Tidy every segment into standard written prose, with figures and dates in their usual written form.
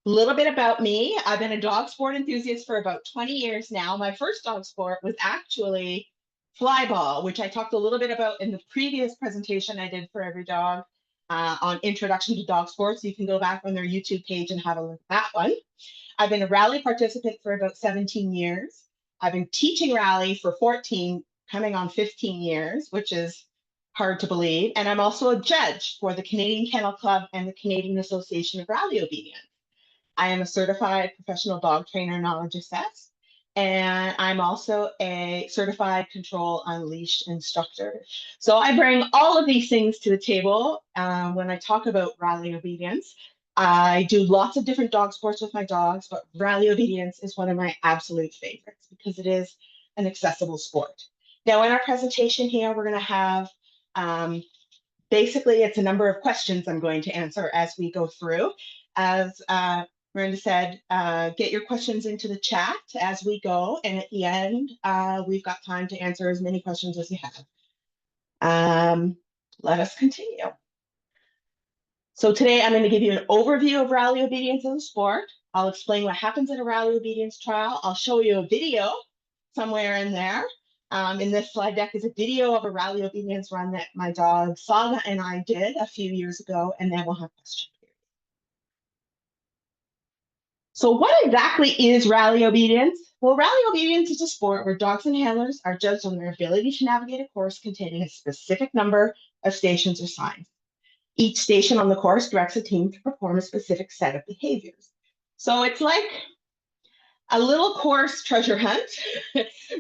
A little bit about me. I've been a dog sport enthusiast for about 20 years now. My first dog sport was actually flyball, which I talked a little bit about in the previous presentation I did for every dog on introduction to dog sports. You can go back on their YouTube page and have a look at that one. I've been a rally participant for about 17 years. I've been teaching rally for 14, coming on 15 years, which is hard to believe. And I'm also a judge for the Canadian Kennel Club and the Canadian Association of Rally Obedience. I am a certified professional dog trainer, knowledge assessed, and I'm also a certified control unleashed instructor. So I bring all of these things to the table when I talk about rally obedience. I do lots of different dog sports with my dogs, but rally obedience is one of my absolute favorites because it is an accessible sport. Now, in our presentation here, we're going to have basically it's a number of questions I'm going to answer as we go through. As Miranda said, get your questions into the chat as we go, and at the end, we've got time to answer as many questions as you have. Let us continue. So today I'm going to give you an overview of rally obedience as a sport. I'll explain what happens in a rally obedience trial. I'll show you a video somewhere in there. In this slide deck is a video of a rally obedience run that my dog Saga and I did a few years ago, and then we'll have questions. So what exactly is rally obedience? Well, rally obedience is a sport where dogs and handlers are judged on their ability to navigate a course containing a specific number of stations or signs. Each station on the course directs a team to perform a specific set of behaviors. So it's like a little course treasure hunt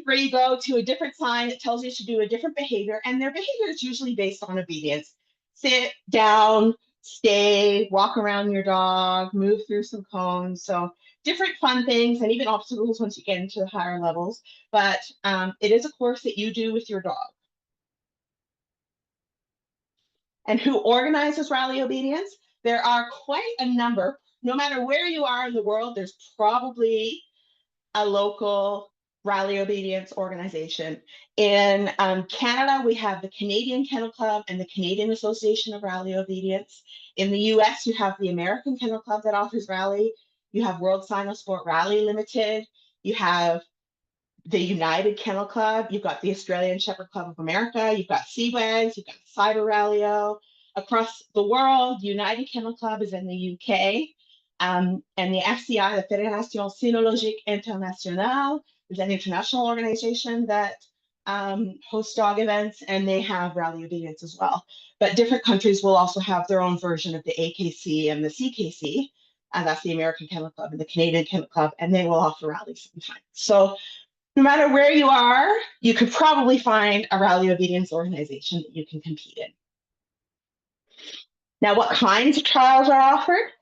where you go to a different sign that tells you to do a different behavior, and their behavior is usually based on obedience. Sit, down, stay, walk around your dog, move through some cones. So different fun things and even obstacles once you get into the higher levels. But it is a course that you do with your dog. And who organizes rally obedience? There are quite a number. No matter where you are in the world, there's probably a local rally obedience organization. In Canada, we have the Canadian Kennel Club and the Canadian Association of Rally Obedience. In the US, you have the American Kennel Club that offers rally. You have World Cynosport Rally Limited. You have the United Kennel Club. You've got the Australian Shepherd Club of America. You've got CWAGs. You've got Cyber Rallyo. Across the world, United Kennel Club is in the UK. And the FCI, the Fédération Cynologique Internationale, is an international organization that hosts dog events, and they have rally obedience as well. But different countries will also have their own version of the AKC and the CKC, and that's the American Kennel Club and the Canadian Kennel Club, and they will offer rallies sometimes. So no matter where you are, you could probably find a rally obedience organization that you can compete in. Now, what kinds of trials are offered?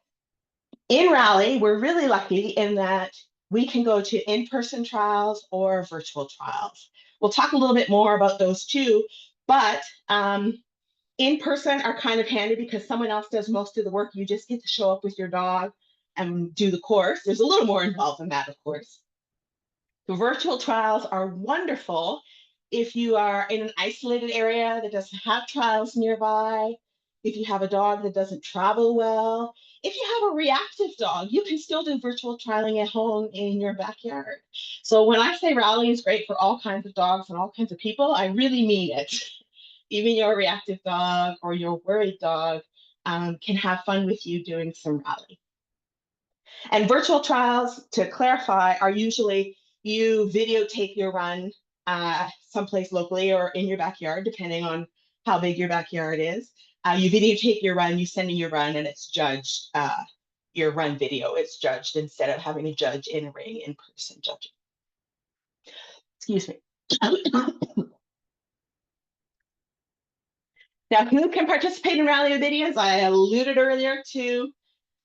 In rally, we're really lucky in that we can go to in-person trials or virtual trials. We'll talk a little bit more about those too, but in-person are kind of handy because someone else does most of the work. You just get to show up with your dog and do the course. There's a little more involved in that, of course. The virtual trials are wonderful if you are in an isolated area that doesn't have trials nearby, if you have a dog that doesn't travel well. If you have a reactive dog, you can still do virtual trialing at home in your backyard. So when I say rally is great for all kinds of dogs and all kinds of people, I really mean it. Even your reactive dog or your worried dog can have fun with you doing some rally. And virtual trials, to clarify, are usually you videotape your run someplace locally or in your backyard, depending on how big your backyard is. You videotape your run, you send in your run, and it's judged. Your run video is judged instead of having a judge in a ring in person judging. Excuse me. Now, who can participate in rally obedience? I alluded earlier to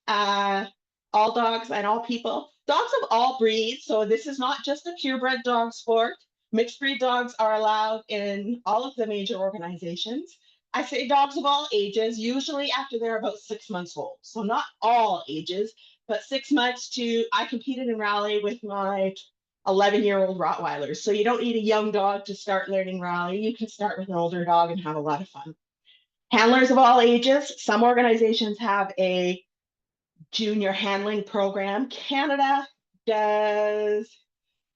all dogs and all people. Dogs of all breeds, so this is not just a purebred dog sport. Mixed breed dogs are allowed in all of the major organizations. I say dogs of all ages, usually after they're about 6 months old. So not all ages, but 6 months to, I competed in rally with my 11-year-old Rottweilers. So you don't need a young dog to start learning rally. You can start with an older dog and have a lot of fun. Handlers of all ages. Some organizations have a junior handling program. Canada does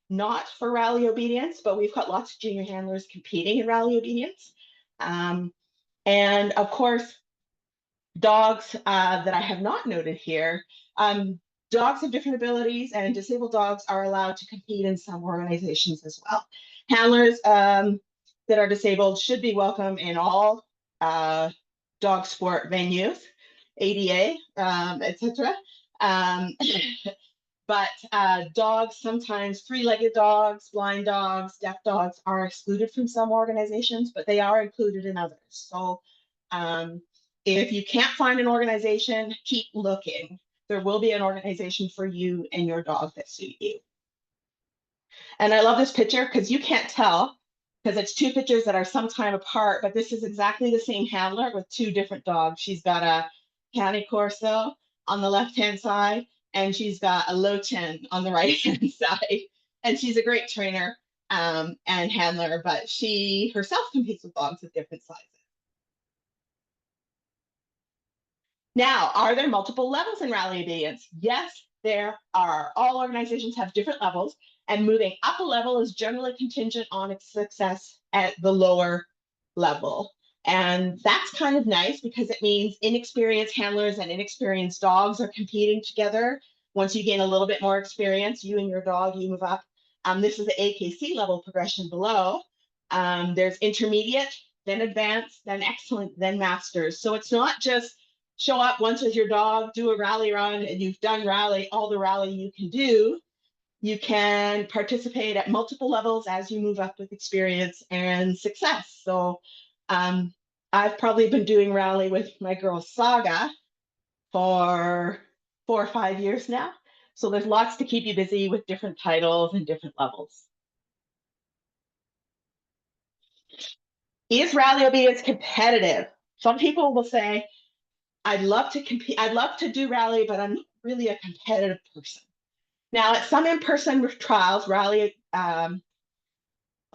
not for rally obedience, but we've got lots of junior handlers competing in rally obedience. And of course, dogs that I have not noted here, dogs of different abilities and disabled dogs are allowed to compete in some organizations as well. Handlers that are disabled should be welcome in all dog sport venues, ADA, etc. But dogs, sometimes three-legged dogs, blind dogs, deaf dogs are excluded from some organizations, but they are included in others. So if you can't find an organization, keep looking. There will be an organization for you and your dog that suit you. And I love this picture because you can't tell because it's two pictures that are some time apart, but this is exactly the same handler with two different dogs. She's got a Cane Corso on the left-hand side, and she's got a Lochen on the right-hand side. And she's a great trainer and handler, but she herself competes with dogs of different sizes. Now, are there multiple levels in rally obedience? Yes, there are. All organizations have different levels, and moving up a level is generally contingent on its success at the lower level. And that's kind of nice because it means inexperienced handlers and inexperienced dogs are competing together. Once you gain a little bit more experience, you and your dog, you move up. This is the AKC level progression below. There's intermediate, then advanced, then excellent, then masters. So it's not just show up once with your dog, do a rally run, and you've done rally, all the rally you can do. You can participate at multiple levels as you move up with experience and success. So I've probably been doing rally with my girl Saga for 4 or 5 years now. So there's lots to keep you busy with different titles and different levels. Is rally obedience competitive? Some people will say, I'd love to compete, I'd love to do rally, but I'm not really a competitive person. Now, at some in-person trials, rally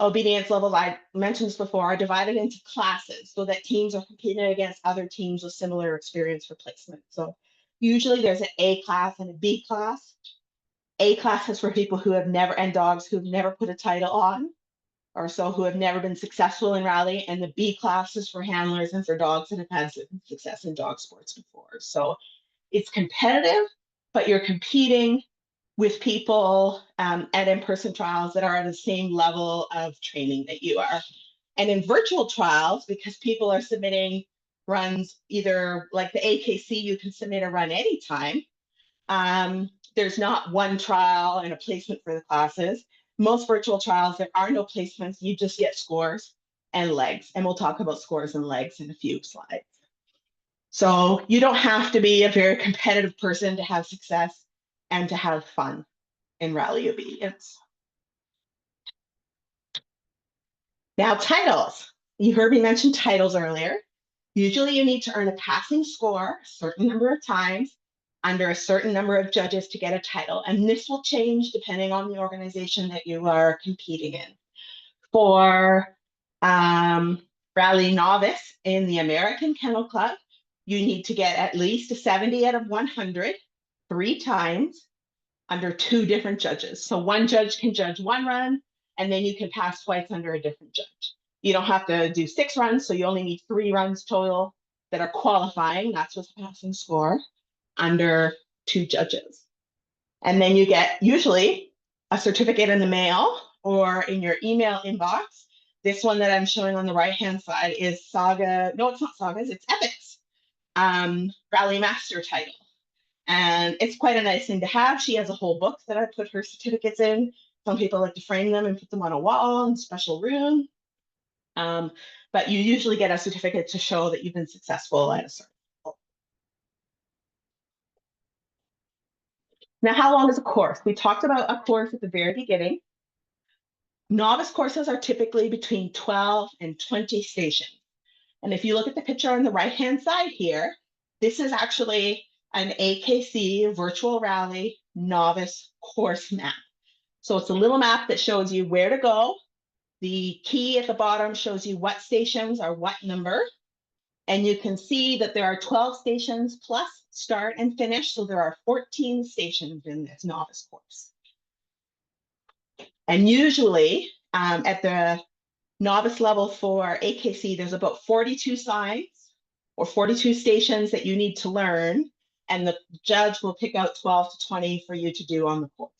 obedience levels, I mentioned this before, are divided into classes so that teams are competing against other teams with similar experience for placement. So usually there's an A class and a B class. A class is for people who have never, and dogs who have never put a title on, or so who have never been successful in rally, and the B class is for handlers and for dogs that have had success in dog sports before. So it's competitive, but you're competing with people at in-person trials that are at the same level of training that you are. And in virtual trials, because people are submitting runs, either like the AKC, you can submit a run anytime. There's not one trial and a placement for the classes. Most virtual trials, there are no placements. You just get scores and legs. And we'll talk about scores and legs in a few slides. So you don't have to be a very competitive person to have success and to have fun in rally obedience. Now, titles. You heard me mention titles earlier. Usually you need to earn a passing score a certain number of times under a certain number of judges to get a title. And this will change depending on the organization that you are competing in. For rally novice in the American Kennel Club, you need to get at least a 70 out of 100 3 times under 2 different judges. So one judge can judge one run, and then you can pass twice under a different judge. You don't have to do 6 runs, so you only need 3 runs total that are qualifying. That's what's the passing score under 2 judges. And then you get usually a certificate in the mail or in your email inbox. This one that I'm showing on the right-hand side is Saga. No, it's not Saga's, it's Epic's Rally Master title. And it's quite a nice thing to have. She has a whole book that I put her certificates in. Some people like to frame them and put them on a wall in a special room. But you usually get a certificate to show that you've been successful at a certain level. Now, how long is a course? We talked about a course at the very beginning. Novice courses are typically between 12 and 20 stations. And if you look at the picture on the right-hand side here, this is actually an AKC virtual rally novice course map. So it's a little map that shows you where to go. The key at the bottom shows you what stations are what number. And you can see that there are 12 stations plus start and finish. So there are 14 stations in this novice course. And usually at the novice level for AKC, there's about 42 signs or 42 stations that you need to learn. And the judge will pick out 12 to 20 for you to do on the course.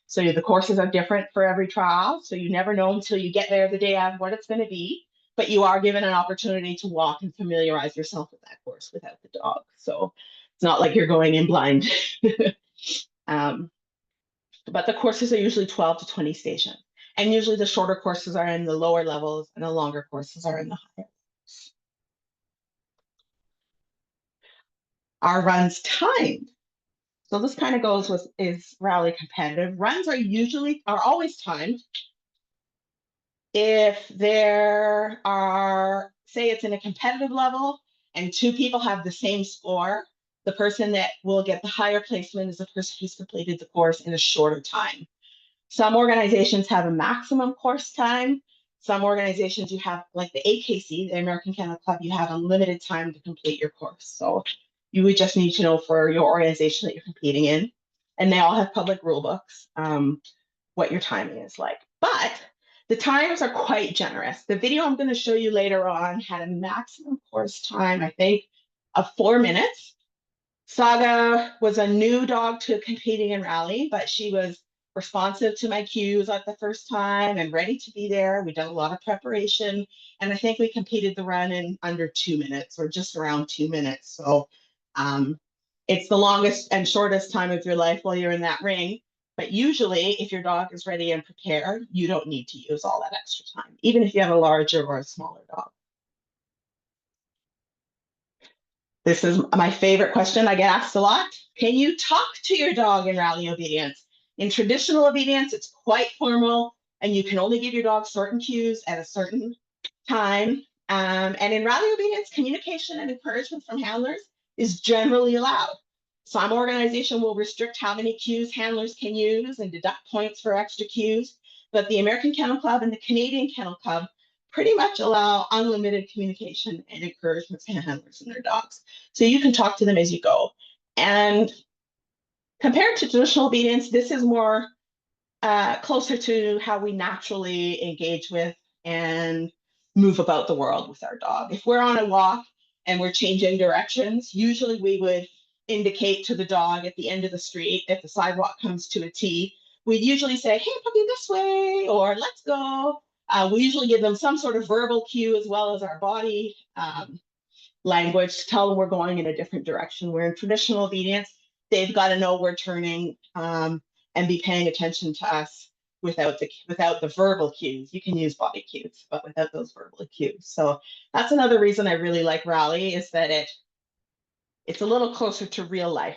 So the courses are different for every trial. So you never know until you get there the day of what it's going to be. But you are given an opportunity to walk and familiarize yourself with that course without the dog. So it's not like you're going in blind. But the courses are usually 12 to 20 stations. And usually the shorter courses are in the lower levels and the longer courses are in the higher levels. Our runs timed. So this kind of goes with is rally competitive. Runs are always timed. If there are, say it's in a competitive level and two people have the same score, the person that will get the higher placement is the person who's completed the course in a shorter time. Some organizations have a maximum course time. Some organizations you have, like the AKC, the American Kennel Club, you have a limited time to complete your course. So you would just need to know for your organization that you're competing in. And they all have public rule books, what your timing is like. But the times are quite generous. The video I'm going to show you later on had a maximum course time, I think, of 4 minutes. Saga was a new dog to competing in rally, but she was responsive to my cues at the first time and ready to be there. We did a lot of preparation, and I think we completed the run in under 2 minutes or just around 2 minutes. So it's the longest and shortest time of your life while you're in that ring. But usually, if your dog is ready and prepared, you don't need to use all that extra time, even if you have a larger or a smaller dog. This is my favorite question I get asked a lot. Can you talk to your dog in rally obedience? In traditional obedience, it's quite formal, and you can only give your dog certain cues at a certain time. And in rally obedience, communication and encouragement from handlers is generally allowed. Some organization will restrict how many cues handlers can use and deduct points for extra cues, but the American Kennel Club and the Canadian Kennel Club pretty much allow unlimited communication and encouragement from handlers and their dogs. So you can talk to them as you go. And compared to traditional obedience, this is more closer to how we naturally engage with and move about the world with our dog. If we're on a walk and we're changing directions, usually we would indicate to the dog at the end of the street, if the sidewalk comes to a T, we'd usually say, hey, puppy, this way, or let's go. We usually give them some sort of verbal cue as well as our body language to tell them we're going in a different direction. Where in traditional obedience, they've got to know we're turning and be paying attention to us without the verbal cues. You can use body cues, but without those verbal cues. So that's another reason I really like rally, is that it's a little closer to real life,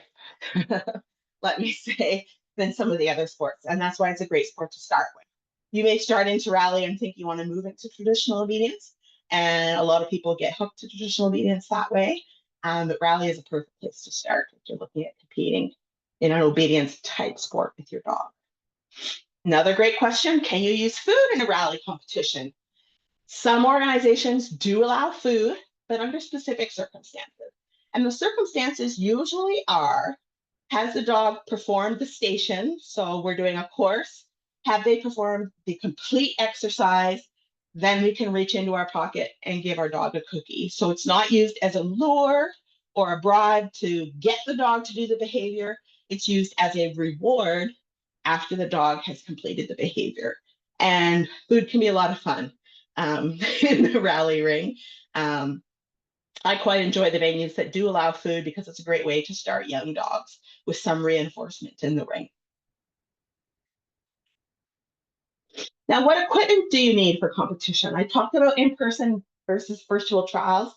let me say, than some of the other sports. And that's why it's a great sport to start with. You may start into rally and think you want to move into traditional obedience. And a lot of people get hooked to traditional obedience that way. But rally is a perfect place to start if you're looking at competing in an obedience type sport with your dog. Another great question, can you use food in a rally competition? Some organizations do allow food, but under specific circumstances. And the circumstances usually are, has the dog performed the station? So we're doing a course. Have they performed the complete exercise? Then we can reach into our pocket and give our dog a cookie. So it's not used as a lure or a bribe to get the dog to do the behavior. It's used as a reward after the dog has completed the behavior. And food can be a lot of fun in the rally ring. I quite enjoy the venues that do allow food because it's a great way to start young dogs with some reinforcement in the ring. Now, what equipment do you need for competition? I talked about in-person versus virtual trials.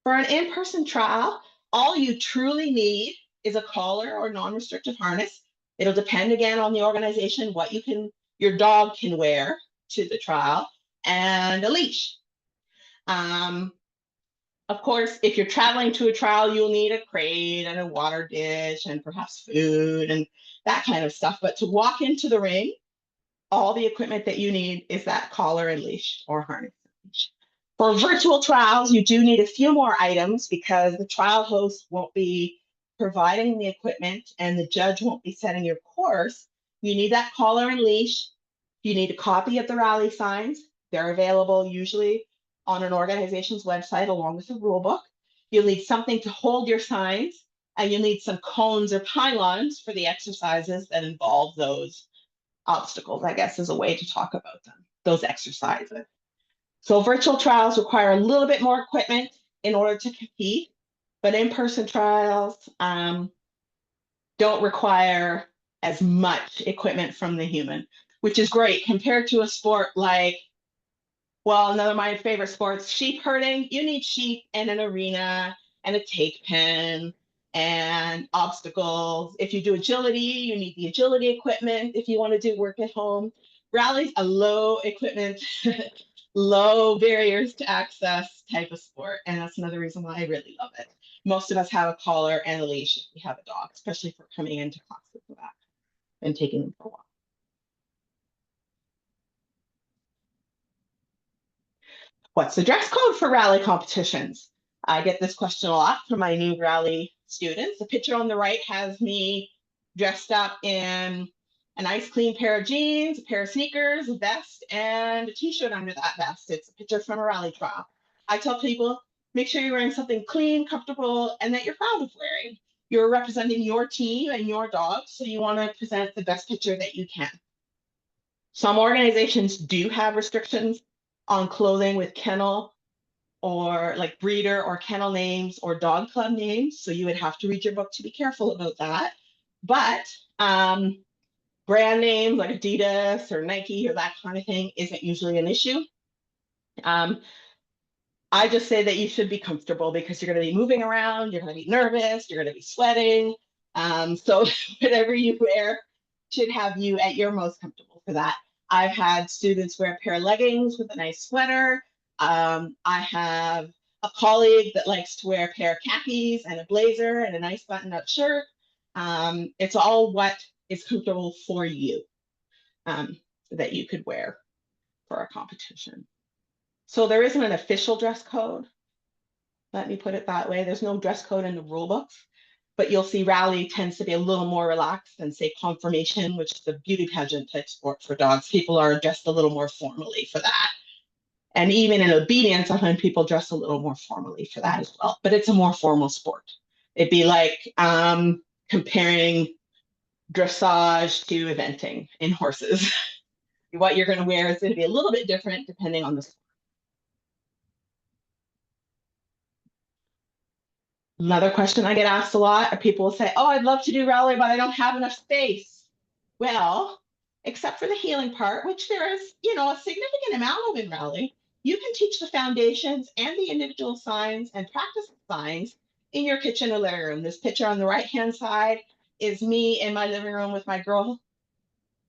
For an in-person trial, all you truly need is a collar or non-restrictive harness. It'll depend again on the organization, what your dog can wear to the trial, and a leash. Of course, if you're traveling to a trial, you'll need a crate and a water dish and perhaps food and that kind of stuff. But to walk into the ring, all the equipment that you need is that collar and leash or harness and leash. For virtual trials, you do need a few more items because the trial host won't be providing the equipment and the judge won't be setting your course. You need that collar and leash. You need a copy of the rally signs. They're available usually on an organization's website along with the rule book. You'll need something to hold your signs, and you'll need some cones or pylons for the exercises that involve those obstacles, I guess is a way to talk about them, those exercises. So virtual trials require a little bit more equipment in order to compete, but in-person trials don't require as much equipment from the human, which is great compared to a sport like, well, another of my favorite sports, sheep herding. You need sheep and an arena and a take pen and obstacles. If you do agility, you need the agility equipment if you want to do work at home. Rally's a low equipment, low barriers to access type of sport. And that's another reason why I really love it. Most of us have a collar and a leash if we have a dog, especially if we're coming into classes for that and taking them for a walk. What's the dress code for rally competitions? I get this question a lot from my new rally students. The picture on the right has me dressed up in a nice clean pair of jeans, a pair of sneakers, a vest, and a t-shirt under that vest. It's a picture from a rally trial. I tell people, make sure you're wearing something clean, comfortable, and that you're proud of wearing. You're representing your team and your dog, so you want to present the best picture that you can. Some organizations do have restrictions on clothing with kennel or like breeder or kennel names or dog club names. So you would have to read your book to be careful about that. But brand names like Adidas or Nike or that kind of thing isn't usually an issue. I just say that you should be comfortable because you're going to be moving around, you're going to be nervous, you're going to be sweating. So whatever you wear should have you at your most comfortable for that. I've had students wear a pair of leggings with a nice sweater. I have a colleague that likes to wear a pair of khakis and a blazer and a nice button-up shirt. It's all what is comfortable for you that you could wear for a competition. So there isn't an official dress code. Let me put it that way. There's no dress code in the rule books, but you'll see rally tends to be a little more relaxed than say conformation, which is a beauty pageant type sport for dogs. People are dressed a little more formally for that. And even in obedience, I find people dress a little more formally for that as well, but it's a more formal sport. It'd be like comparing dressage to eventing in horses. What you're going to wear is going to be a little bit different depending on the sport. Another question I get asked a lot, people will say, oh, I'd love to do rally, but I don't have enough space. Well, except for the healing part, which there is, a significant amount of in rally, you can teach the foundations and the individual signs and practice signs in your kitchen or living room. This picture on the right-hand side is me in my living room with my girl.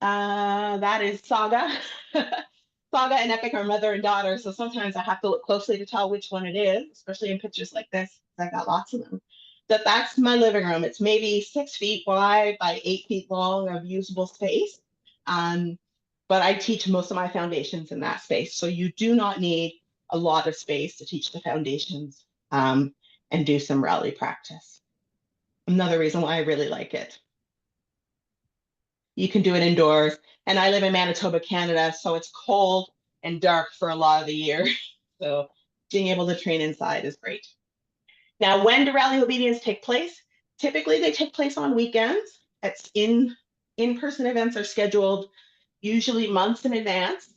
That is Saga. Saga and Epic are mother and daughter, so sometimes I have to look closely to tell which one it is, especially in pictures like this. I've got lots of them. That's my living room. It's maybe 6 feet wide by 8 feet long of usable space. But I teach most of my foundations in that space. So you do not need a lot of space to teach the foundations and do some rally practice. Another reason why I really like it. You can do it indoors. And I live in Manitoba, Canada, so it's cold and dark for a lot of the year. So being able to train inside is great. Now, when do rally obedience take place? Typically, they take place on weekends. It's in-person events are scheduled usually months in advance.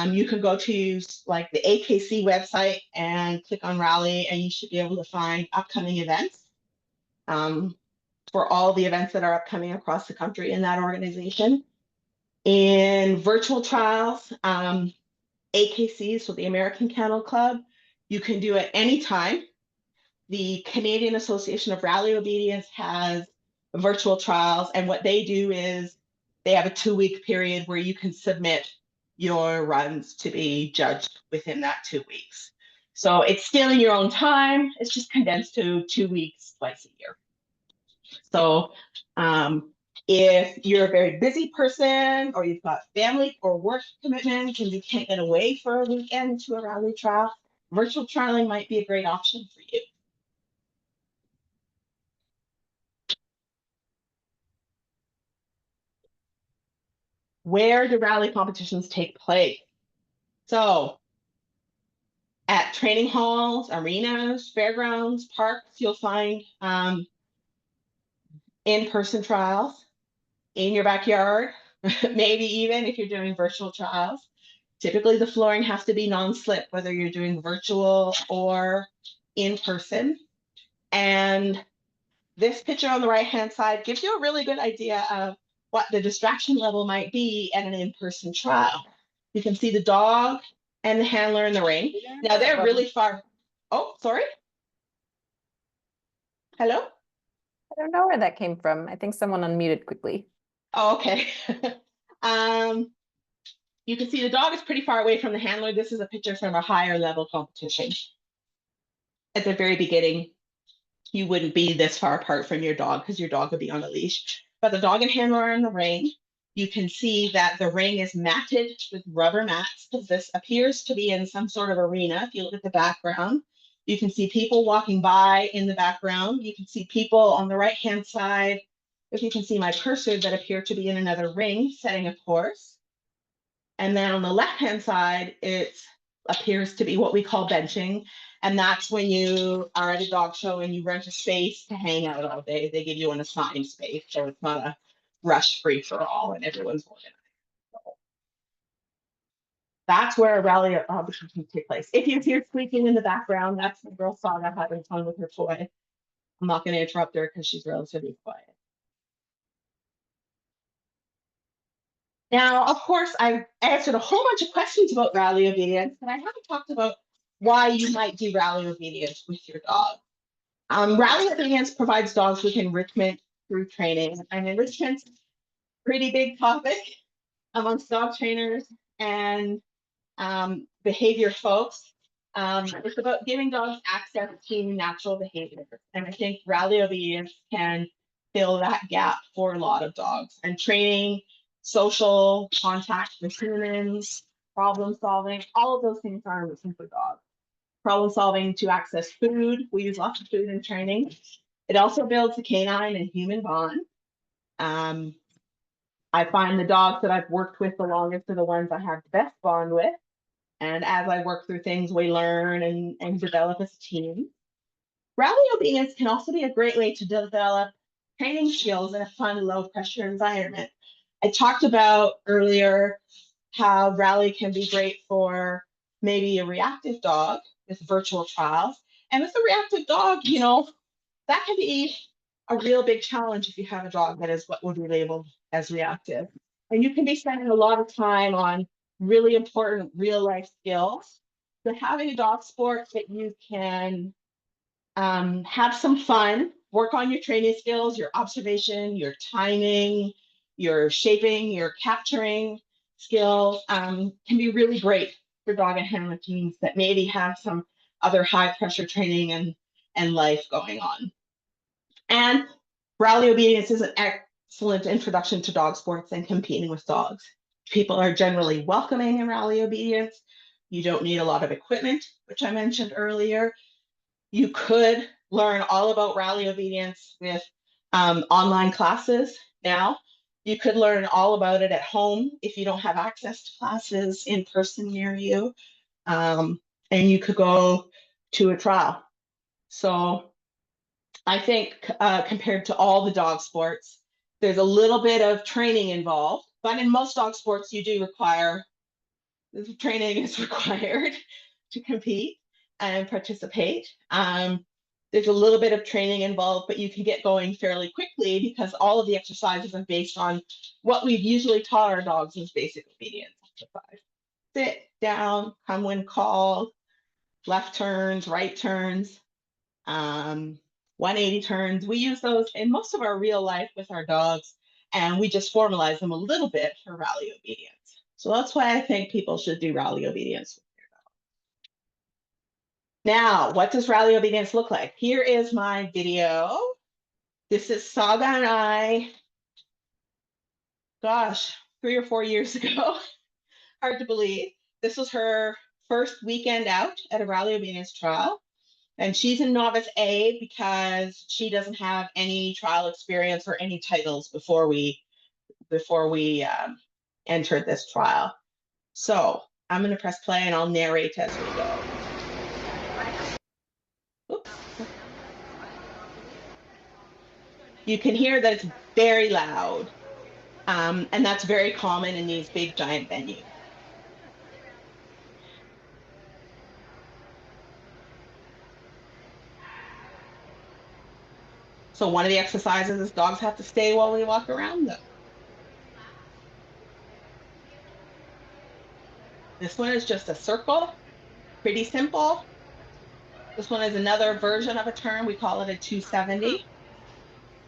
You can go to like the AKC website and click on rally, and you should be able to find upcoming events for all the events that are upcoming across the country in that organization. In virtual trials, AKC, so the American Kennel Club, you can do it anytime. The Canadian Association of Rally Obedience has virtual trials, and what they do is they have a 2-week period where you can submit your runs to be judged within that 2 weeks. So it's still in your own time. It's just condensed to 2 weeks twice a year. So if you're a very busy person or you've got family or work commitments and you can't get away for a weekend to a rally trial, virtual trialing might be a great option for you. Where do rally competitions take place? So at training halls, arenas, fairgrounds, parks, you'll find in-person trials in your backyard, maybe even if you're doing virtual trials. Typically, the flooring has to be non-slip, whether you're doing virtual or in person. And this picture on the right-hand side gives you a really good idea of what the distraction level might be at an in-person trial. You can see the dog and the handler in the ring. Now they're really far. Oh, sorry. Hello? I don't know where that came from. I think someone unmuted quickly. Oh, okay. You can see the dog is pretty far away from the handler. This is a picture from a higher level competition. At the very beginning, you wouldn't be this far apart from your dog because your dog would be on a leash. But the dog and handler are in the ring. You can see that the ring is matted with rubber mats because this appears to be in some sort of arena. If you look at the background, you can see people walking by in the background. You can see people on the right-hand side. If you can see my cursor, that appear to be in another ring setting a course. And then on the left-hand side, it appears to be what we call benching. And that's when you are at a dog show and you rent a space to hang out all day. They give you an assigned space, so it's not a rush free for all and everyone's organized. That's where a rally competition take place. If you hear squeaking in the background, that's the girl Saga having fun with her toy. I'm not going to interrupt her because she's relatively quiet. Now, of course, I've answered a whole bunch of questions about rally obedience, but I haven't talked about why you might do rally obedience with your dog. Rally obedience provides dogs with enrichment through training, and enrichment's a pretty big topic amongst dog trainers and behavior folks. It's about giving dogs access to natural behavior, and I think rally obedience can fill that gap for a lot of dogs. And training, social contact with humans, problem solving, all of those things are missing for dogs. Problem solving to access food. We use lots of food in training. It also builds the canine and human bond. I find the dogs that I've worked with the longest are the ones I have the best bond with. And as I work through things, we learn and develop as a team. Rally obedience can also be a great way to develop training skills in a fun, low pressure environment. I talked about earlier how rally can be great for maybe a reactive dog with virtual trials. And with a reactive dog, you know, that can be a real big challenge if you have a dog that is what would be labeled as reactive. And you can be spending a lot of time on really important real life skills. So having a dog sport that you can have some fun, work on your training skills, your observation, your timing, your shaping, your capturing skills can be really great for dog and handler teams that maybe have some other high pressure training and life going on. And rally obedience is an excellent introduction to dog sports and competing with dogs. People are generally welcoming in rally obedience. You don't need a lot of equipment, which I mentioned earlier. You could learn all about rally obedience with online classes now. You could learn all about it at home if you don't have access to classes in person near you. And you could go to a trial. So I think compared to all the dog sports, there's a little bit of training involved, but in most dog sports, you do require, training is required to compete and participate. There's a little bit of training involved, but you can get going fairly quickly because all of the exercises are based on what we've usually taught our dogs as basic obedience exercise. Sit down, come when called, left turns, right turns, 180 turns. We use those in most of our real life with our dogs, and we just formalize them a little bit for rally obedience. So that's why I think people should do rally obedience. Now, what does rally obedience look like? Here is my video. This is Saga and I, gosh, 3 or 4 years ago. Hard to believe. This was her first weekend out at a rally obedience trial. And she's in novice A because she doesn't have any trial experience or any titles before we entered this trial. So I'm going to press play and I'll narrate as we go. Oops. You can hear that it's very loud, and that's very common in these big giant venues. So one of the exercises is dogs have to stay while we walk around them. This one is just a circle, pretty simple. This one is another version of a turn. We call it a 270.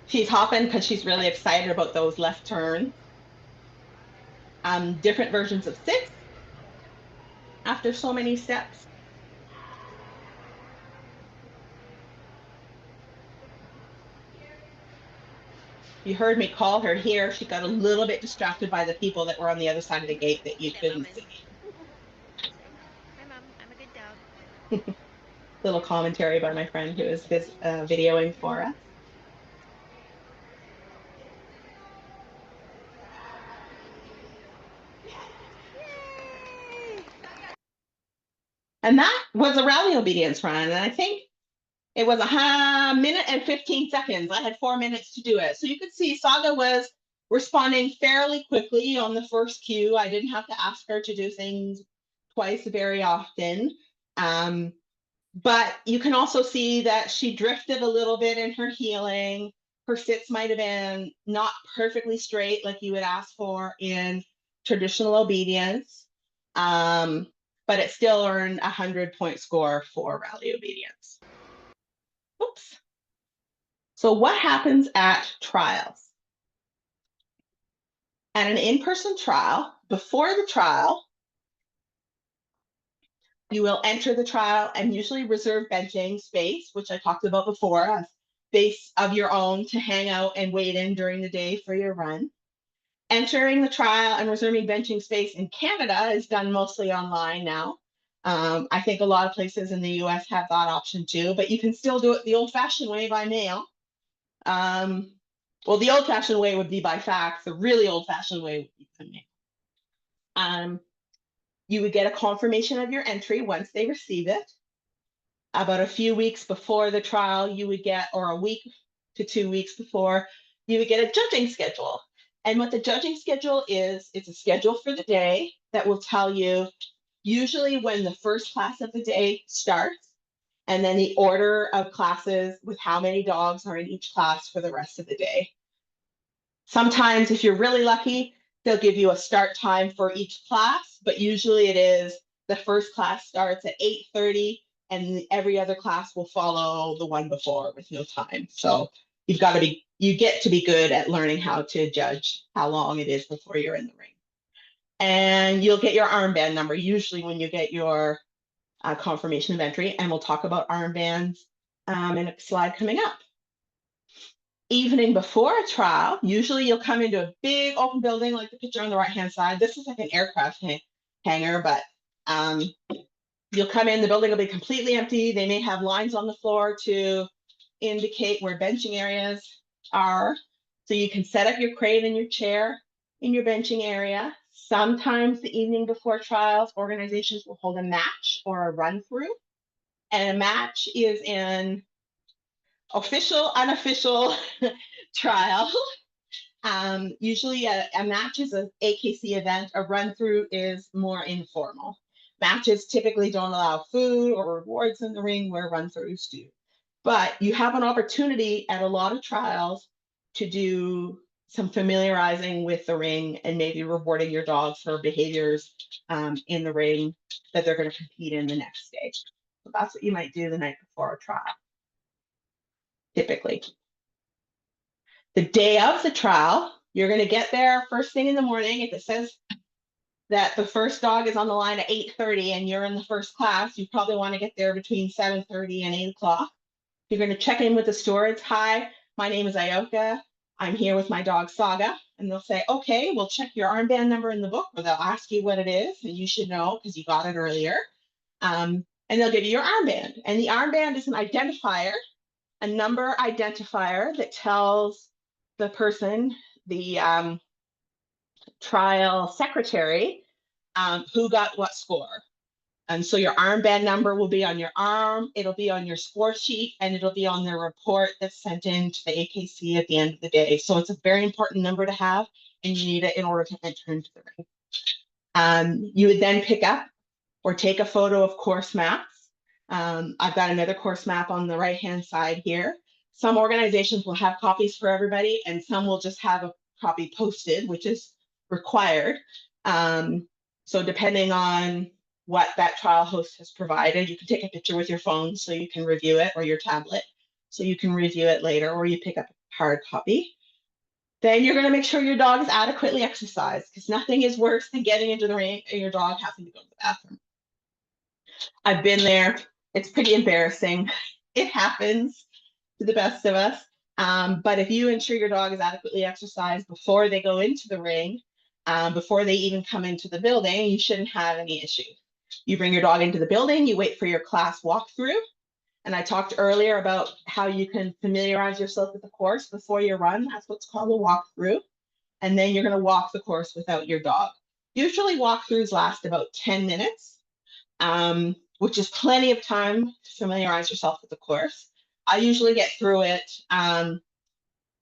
She's hopping because she's really excited about those left turns. Different versions of six after so many steps. You heard me call her here. She got a little bit distracted by the people that were on the other side of the gate that you couldn't see. Hi, Mom. I'm a good dog. Little commentary by my friend who is videoing for us. Yay! And that was a rally obedience run. And I think it was a minute and 15 seconds. I had 4 minutes to do it. So you could see Saga was responding fairly quickly on the first cue. I didn't have to ask her to do things twice very often. But you can also see that she drifted a little bit in her heeling. Her sits might have been not perfectly straight like you would ask for in traditional obedience. But it still earned a 100-point score for rally obedience. Oops. So what happens at trials? At an in-person trial, before the trial, you will enter the trial and usually reserve benching space, which I talked about before, a space of your own to hang out and wait in during the day for your run. Entering the trial and reserving benching space in Canada is done mostly online now. I think a lot of places in the US have that option too, but you can still do it the old-fashioned way by mail. Well, the old-fashioned way would be by fax. The really old-fashioned way would be by mail. You would get a confirmation of your entry once they receive it. About a few weeks before the trial, you would get, or a week to 2 weeks before, you would get a judging schedule. And what the judging schedule is, it's a schedule for the day that will tell you usually when the first class of the day starts, and then the order of classes with how many dogs are in each class for the rest of the day. Sometimes, if you're really lucky, they'll give you a start time for each class, but usually it is the first class starts at 8:30 and every other class will follow the one before with no time. So you get to be good at learning how to judge how long it is before you're in the ring. And you'll get your armband number usually when you get your confirmation of entry, and we'll talk about armbands in a slide coming up. Evening before a trial, usually you'll come into a big open building like the picture on the right-hand side. This is like an aircraft hangar, but you'll come in, the building will be completely empty. They may have lines on the floor to indicate where benching areas are. So you can set up your crate and your chair in your benching area. Sometimes the evening before trials, organizations will hold a match or a run-through. And a match is an official, unofficial trial. Usually a match is an AKC event. A run-through is more informal. Matches typically don't allow food or rewards in the ring where run-throughs do. But you have an opportunity at a lot of trials to do some familiarizing with the ring and maybe rewarding your dogs for behaviors in the ring that they're going to compete in the next day. So that's what you might do the night before a trial, typically. The day of the trial, you're going to get there first thing in the morning. If it says that the first dog is on the line at 8:30 and you're in the first class, you probably want to get there between 7:30 and 8 o'clock. You're going to check in with the stewards. Hi, my name is Ayoka. I'm here with my dog Saga. And they'll say, okay, we'll check your armband number in the book, or they'll ask you what it is, and you should know because you got it earlier. And they'll give you your armband. And the armband is an identifier, a number identifier that tells the person, the trial secretary, who got what score. And so your armband number will be on your arm, it'll be on your score sheet, and it'll be on the report that's sent in to the AKC at the end of the day. So it's a very important number to have, and you need it in order to enter into the ring. You would then pick up or take a photo of course maps. I've got another course map on the right-hand side here. Some organizations will have copies for everybody, and some will just have a copy posted, which is required. So depending on what that trial host has provided, you can take a picture with your phone so you can review it, or your tablet so you can review it later, or you pick up a hard copy. Then you're going to make sure your dog is adequately exercised, because nothing is worse than getting into the ring and your dog having to go to the bathroom. I've been there. It's pretty embarrassing. It happens to the best of us. But if you ensure your dog is adequately exercised before they go into the ring, before they even come into the building, you shouldn't have any issue. You bring your dog into the building, you wait for your class walkthrough. And I talked earlier about how you can familiarize yourself with the course before you run. That's what's called a walkthrough. And then you're going to walk the course without your dog. Usually walkthroughs last about 10 minutes, which is plenty of time to familiarize yourself with the course. I usually get through it,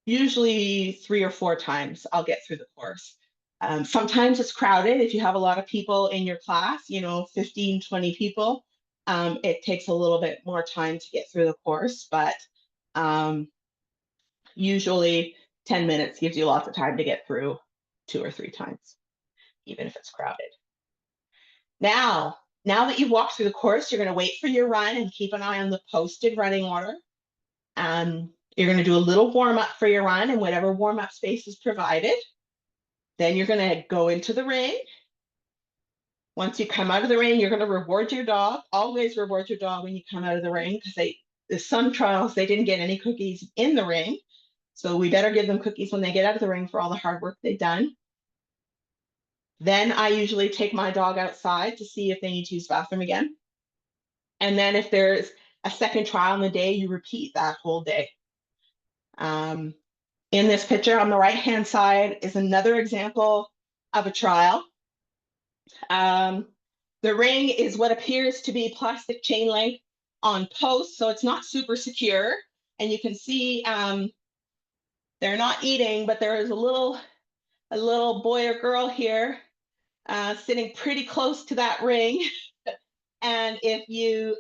usually 3 or 4 times I'll get through the course. Sometimes it's crowded. If you have a lot of people in your class, 15, 20 people, it takes a little bit more time to get through the course, but usually 10 minutes gives you lots of time to get through 2 or 3 times, even if it's crowded. Now that you've walked through the course, you're going to wait for your run and keep an eye on the posted running order. You're going to do a little warm up for your run and whatever warm up space is provided. Then you're going to go into the ring. Once you come out of the ring, you're going to reward your dog. Always reward your dog when you come out of the ring, because some trials, they didn't get any cookies in the ring. So we better give them cookies when they get out of the ring for all the hard work they've done. Then I usually take my dog outside to see if they need to use the bathroom again. And then if there's a second trial in the day, you repeat that whole day. In this picture on the right-hand side is another example of a trial. The ring is what appears to be plastic chain link on posts, so it's not super secure. And you can see they're not eating, but there is a little boy or girl here sitting pretty close to that ring. And if you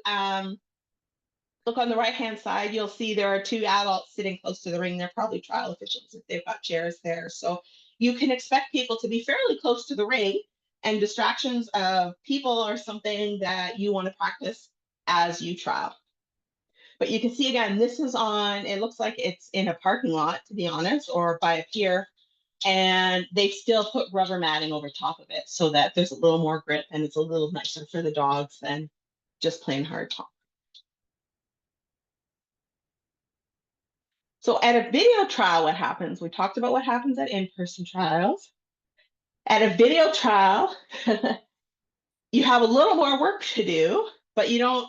look on the right-hand side, you'll see there are 2 adults sitting close to the ring. They're probably trial officials if they've got chairs there. So you can expect people to be fairly close to the ring, and distractions of people are something that you want to practice as you trial. But you can see again, this is on, it looks like it's in a parking lot, to be honest, or by a pier. And they've still put rubber matting over top of it so that there's a little more grip and it's a little nicer for the dogs than just plain hard top. So at a video trial, what happens? We talked about what happens at in-person trials. At a video trial, you have a little more work to do, but you don't,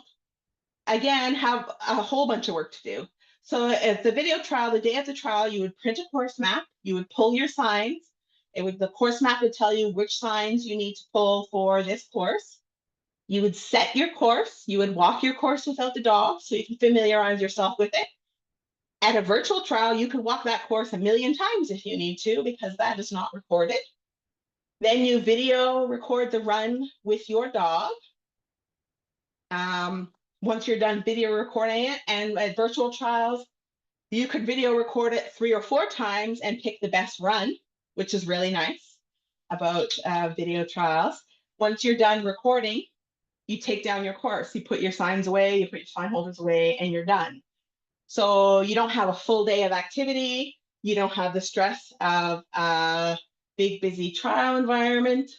again, have a whole bunch of work to do. So at the video trial, the day of the trial, you would print a course map, you would pull your signs. The course map would tell you which signs you need to pull for this course. You would set your course, you would walk your course without the dog so you can familiarize yourself with it. At a virtual trial, you can walk that course 1,000,000 times if you need to, because that is not recorded. Then you video record the run with your dog. Once you're done video recording it, and at virtual trials, you could video record it 3 or 4 times and pick the best run, which is really nice about video trials. Once you're done recording, you take down your course, you put your signs away, you put your sign holders away, and you're done. So you don't have a full day of activity. You don't have the stress of a big, busy trial environment.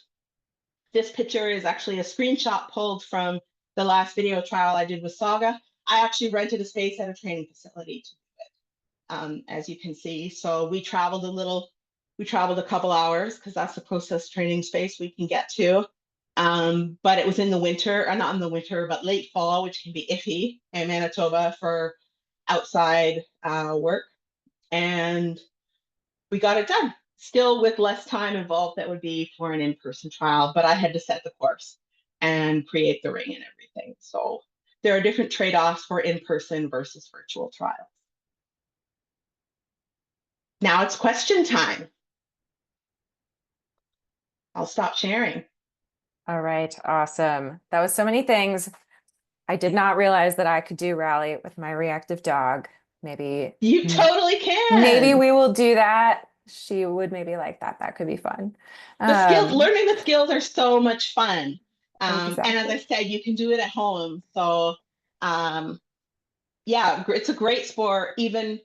This picture is actually a screenshot pulled from the last video trial I did with Saga. I actually rented a space at a training facility to do it, as you can see. So we traveled a couple hours because that's the closest training space we can get to. But it was in the winter, or not in the winter, but late fall, which can be iffy in Manitoba for outside work. And we got it done. Still with less time involved that would be for an in-person trial, but I had to set the course and create the ring and everything. So there are different trade-offs for in-person versus virtual trials. Now it's question time. I'll stop sharing. All right, awesome. That was so many things. I did not realize that I could do rally with my reactive dog. Maybe You totally can. maybe we will do that. She would maybe like that. That could be fun. The skills, learning the skills are so much fun. And as I said, you can do it at home. So yeah, it's a great sport. Even,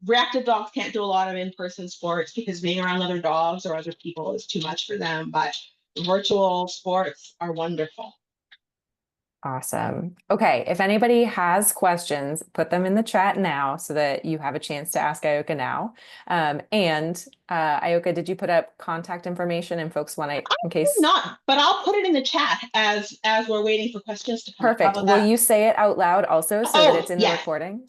reactive dogs can't do a lot of in-person sports because being around other dogs or other people is too much for them. But virtual sports are wonderful. Awesome. Okay, if anybody has questions, put them in the chat now so that you have a chance to ask Ayoka now. Ayoka, did you put up contact information and folks want to, in case? Not, but I'll put it in the chat as we're waiting for questions to come. Perfect. Will you say it out loud also so that it's in the recording?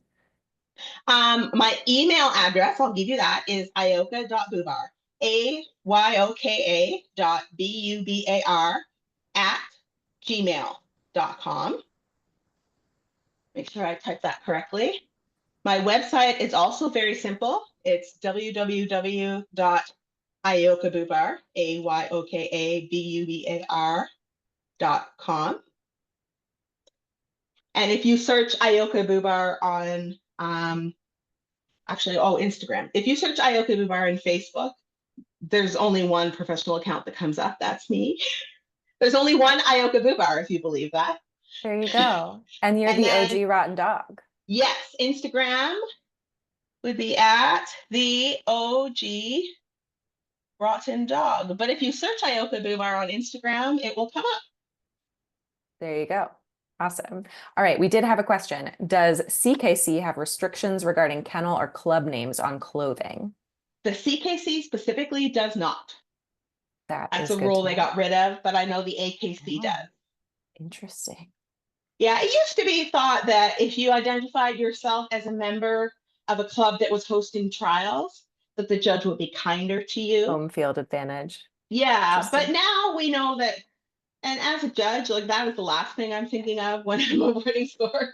My email address, I'll give you that, is ayoka.bubar, ayoka.bubar@gmail.com. Make sure I type that correctly. My website is also very simple. It's www.ayokabubar, ayokabubar.com. And if you search Ayoka Bubar on Instagram. If you search Ayoka Bubar on Facebook, there's only one professional account that comes up. That's me. There's only one Ayoka Bubar, if you believe that. There you go. And you're the OG Rotten Dog. Yes, Instagram would be at the OG Rotten Dog. But if you search Ayoka Bubar on Instagram, it will come up. There you go. Awesome. All right, we did have a question. Does CKC have restrictions regarding kennel or club names on clothing? The CKC specifically does not. That's a good rule to they know. got rid of, but I know the AKC does. Interesting. Yeah, it used to be thought that if you identified yourself as a member of a club that was hosting trials, that the judge would be kinder to you. Home field advantage. Yeah, but now we know that, and as a judge, like that is the last thing I'm thinking of when I'm awarding scores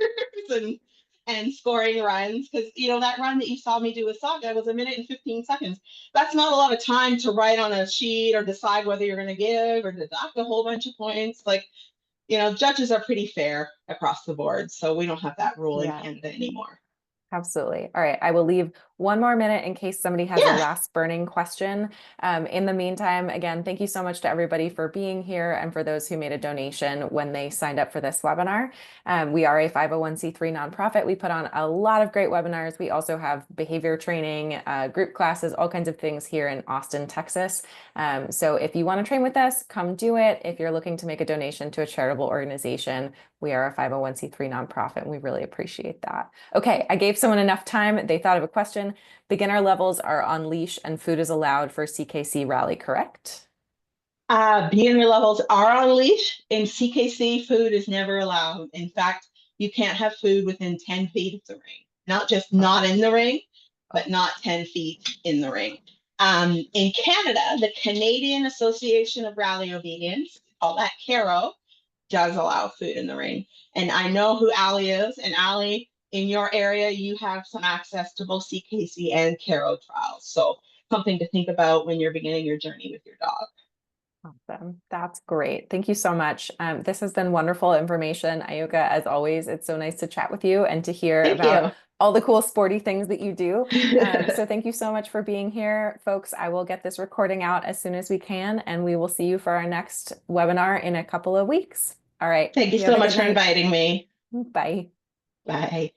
and scoring runs, because that run that you saw me do with Saga was 1 minute and 15 seconds. That's not a lot of time to write on a sheet or decide whether you're going to give or deduct a whole bunch of points. Like, judges are pretty fair across the board, so we don't have that rule in Canada anymore. Absolutely. All right. I will leave 1 more minute in case somebody has a last burning question. In the meantime, again, thank you so much to everybody for being here and for those who made a donation when they signed up for this webinar. We are a 501c3 nonprofit. We put on a lot of great webinars. We also have behavior training, group classes, all kinds of things here in Austin, Texas. So if you want to train with us, come do it. If you're looking to make a donation to a charitable organization, we are a 501c3 nonprofit, and we really appreciate that. Okay, I gave someone enough time. They thought of a question. Beginner levels are on leash and food is allowed for CKC rally, correct? Beginner levels are on leash. In CKC, food is never allowed. In fact, you can't have food within 10 feet of the ring. Not just not in the ring, but not 10 feet in the ring. In Canada, the Canadian Association of Rally Obedience, call that CARO, does allow food in the ring. And I know who Ali is. And Ali, in your area, you have some access to both CKC and CARO trials. So something to think about when you're beginning your journey with your dog. Awesome. That's great. Thank you so much. This has been wonderful information. Ayoka, as always, it's so nice to chat with you and to hear about all the cool sporty things that you do. So thank you so much for being here, folks. I will get this recording out as soon as we can, and we will see you for our next webinar in a couple of weeks. All right. Thank you so much for inviting me. Bye. Bye.